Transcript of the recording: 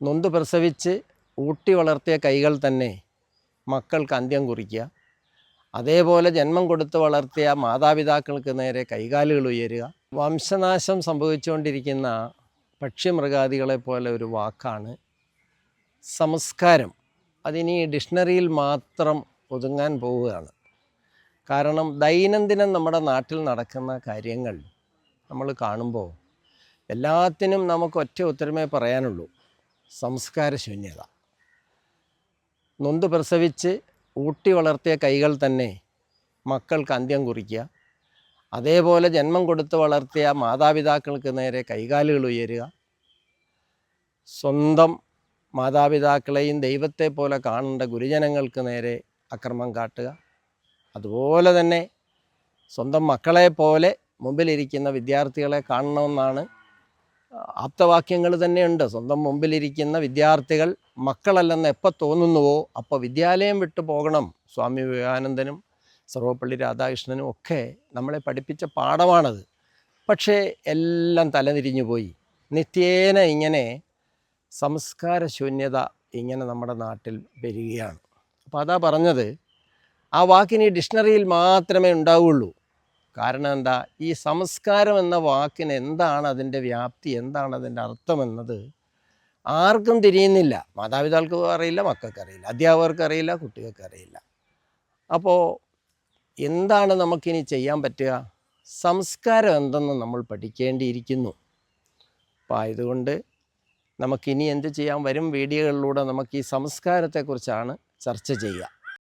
നൊന്ത് പ്രസവിച്ച് ഊട്ടി വളർത്തിയ കൈകൾ തന്നെ മക്കൾക്ക് അന്ത്യം കുറിക്കുക. അതേപോലെ ജന്മം കൊടുത്ത് വളർത്തിയ മാതാപിതാക്കൾക്ക് നേരെ കൈകാലുകൾ ഉയരുക. വംശനാശം സംഭവിച്ചുകൊണ്ടിരിക്കുന്ന പക്ഷിമൃഗാദികളെ പോലെ ഒരു വാക്കാണ് സംസ്കാരം. അതിനി ഡിക്ഷണറിയിൽ മാത്രം ഒതുങ്ങാൻ പോവുകയാണ്. കാരണം ദൈനംദിനം നമ്മുടെ നാട്ടിൽ നടക്കുന്ന കാര്യങ്ങൾ നമ്മൾ കാണുമ്പോൾ എല്ലാത്തിനും നമുക്ക് ഒറ്റ ഉത്തരമേ പറയാനുള്ളൂ: സംസ്കാരശൂന്യത. നൊന്ത് പ്രസവിച്ച് ഊട്ടി വളർത്തിയ കൈകൾ തന്നെ മക്കൾക്ക് അന്ത്യം കുറിക്കുക. അതേപോലെ ജന്മം കൊടുത്ത് വളർത്തിയ മാതാപിതാക്കൾക്ക് നേരെ കൈകാലുകൾ ഉയരുക. സ്വന്തം മാതാപിതാക്കളെയും ദൈവത്തെ പോലെ കാണേണ്ട ഗുരുജനങ്ങൾക്ക് നേരെ അക്രമം കാട്ടുക. അതുപോലെ തന്നെ സ്വന്തം മക്കളെ പോലെ മുമ്പിലിരിക്കുന്ന വിദ്യാർത്ഥികളെ കാണണമെന്നാണ് ആപ്തവാക്യങ്ങൾ തന്നെയുണ്ട്. സ്വന്തം മുമ്പിലിരിക്കുന്ന വിദ്യാർത്ഥികൾ മക്കളല്ലെന്ന് എപ്പോൾ തോന്നുന്നുവോ അപ്പോൾ വിദ്യാലയം വിട്ടു പോകണം. സ്വാമി വിവേകാനന്ദനും സർവപ്പള്ളി രാധാകൃഷ്ണനും ഒക്കെ നമ്മളെ പഠിപ്പിച്ച പാഠമാണത്. പക്ഷേ എല്ലാം തലതിരിഞ്ഞു പോയി. നിത്യേന ഇങ്ങനെ സംസ്കാരശൂന്യത ഇങ്ങനെ നമ്മുടെ നാട്ടിൽ വരികയാണ്. അപ്പോൾ അതാ പറഞ്ഞത്, ആ വാക്കിന് ഡിക്ഷണറിയിൽ മാത്രമേ ഉണ്ടാവുള്ളൂ. കാരണം എന്താ? ഈ സംസ്കാരം എന്ന വാക്കിന് എന്താണ് അതിൻ്റെ വ്യാപ്തി, എന്താണ് അതിൻ്റെ അർത്ഥമെന്നത് ആർക്കും തിരിയുന്നില്ല. മാതാപിതാക്കൾക്കും അറിയില്ല, മക്കൾക്കറിയില്ല, അധ്യാപകർക്ക് അറിയില്ല, കുട്ടികൾക്ക് അറിയില്ല. അപ്പോൾ എന്താണ് നമുക്കിനി ചെയ്യാൻ പറ്റുക? സംസ്കാരം എന്തെന്ന് നമ്മൾ പഠിക്കേണ്ടിയിരിക്കുന്നു. അപ്പോൾ ആയതുകൊണ്ട് നമുക്കിനി എന്ത് ചെയ്യാൻ? വരും വീഡിയോകളിലൂടെ നമുക്ക് ഈ സംസ്കാരത്തെക്കുറിച്ചാണ് ചർച്ച ചെയ്യുക.